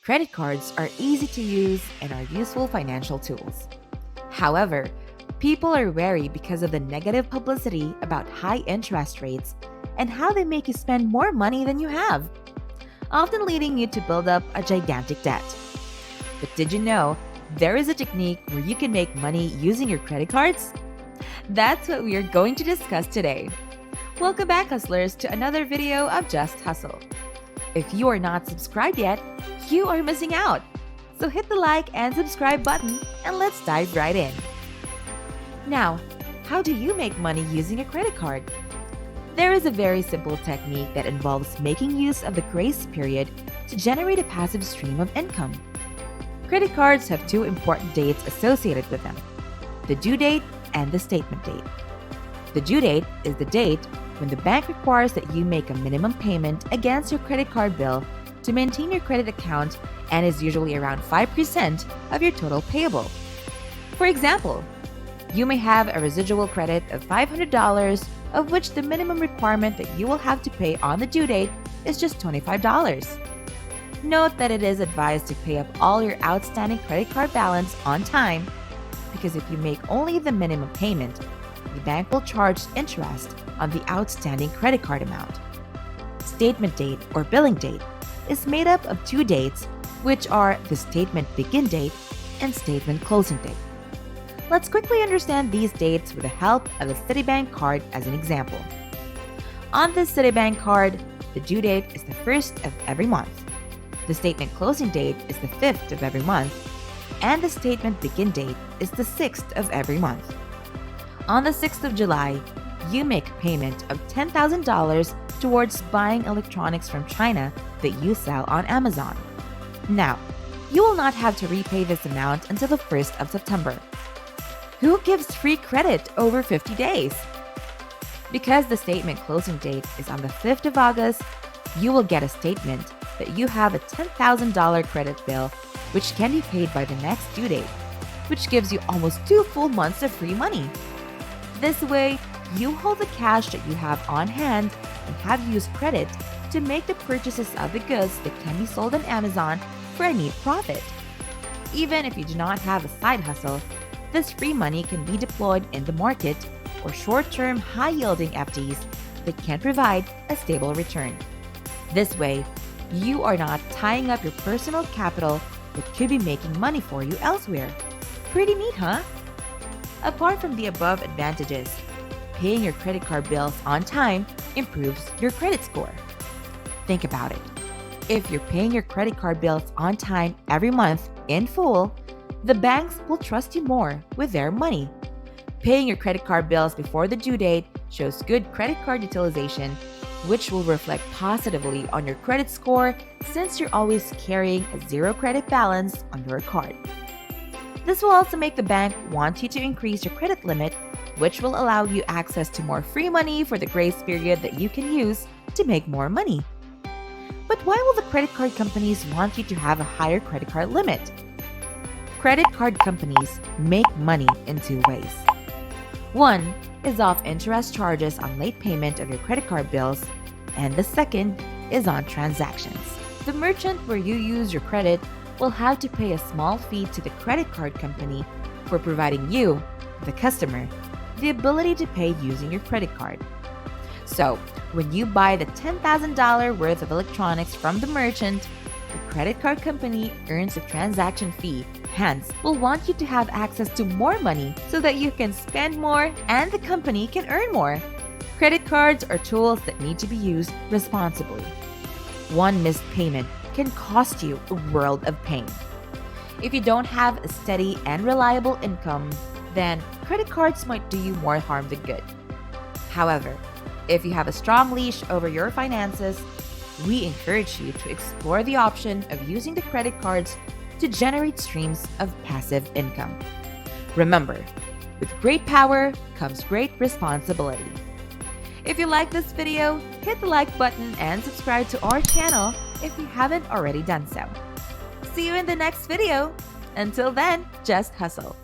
Credit cards are easy to use and are useful financial tools. However, people are wary because of the negative publicity about high interest rates and how they make you spend more money than you have, often leading you to build up a gigantic debt. But did you know there is a technique where you can make money using your credit cards? That's what we are going to discuss today. Welcome back, hustlers, to another video of Just Hustle. If you are not subscribed yet, you are missing out. So hit the like and subscribe button and let's dive right in. Now, how do you make money using a credit card? There is a very simple technique that involves making use of the grace period to generate a passive stream of income. Credit cards have two important dates associated with them: the due date and the statement date. The due date is the date when the bank requires that you make a minimum payment against your credit card bill to maintain your credit account and is usually around 5% of your total payable. For example, you may have a residual credit of $500, of which the minimum requirement that you will have to pay on the due date is just $25. Note that it is advised to pay up all your outstanding credit card balance on time, because if you make only the minimum payment, the bank will charge interest on the outstanding credit card amount. Statement date or billing date is made up of two dates, which are the statement begin date and statement closing date. Let's quickly understand these dates with the help of the Citibank card as an example. On the Citibank card, the due date is the 1st of every month. The statement closing date is the 5th of every month, and the statement begin date is the 6th of every month. On the 6th of July, you make a payment of $10,000 towards buying electronics from China that you sell on Amazon. Now, you will not have to repay this amount until the 1st of September. Who gives free credit over 50 days? Because the statement closing date is on the 5th of August, you will get a statement that you have a $10,000 credit bill which can be paid by the next due date, which gives you almost 2 full months of free money. This way, you hold the cash that you have on hand and have used credit to make the purchases of the goods that can be sold on Amazon for a neat profit. Even if you do not have a side hustle, this free money can be deployed in the market or short-term high-yielding FDs that can provide a stable return. This way, you are not tying up your personal capital that could be making money for you elsewhere. Pretty neat, huh? Apart from the above advantages, paying your credit card bills on time improves your credit score. Think about it. If you're paying your credit card bills on time every month in full, the banks will trust you more with their money. Paying your credit card bills before the due date shows good credit card utilization, which will reflect positively on your credit score since you're always carrying a zero credit balance on your card. This will also make the bank want you to increase your credit limit, which will allow you access to more free money for the grace period that you can use to make more money. But why will the credit card companies want you to have a higher credit card limit? Credit card companies make money in two ways. One is off interest charges on late payment of your credit card bills, and the second is on transactions. The merchant where you use your credit will have to pay a small fee to the credit card company for providing you, the customer, the ability to pay using your credit card. So, when you buy the $10,000 worth of electronics from the merchant, the credit card company earns a transaction fee, hence will want you to have access to more money so that you can spend more and the company can earn more. Credit cards are tools that need to be used responsibly. One missed payment can cost you a world of pain. If you don't have a steady and reliable income, then credit cards might do you more harm than good. However, if you have a strong leash over your finances, we encourage you to explore the option of using the credit cards to generate streams of passive income. Remember, with great power comes great responsibility. If you like this video, hit the like button and subscribe to our channel if you haven't already done so. See you in the next video. Until then, just hustle.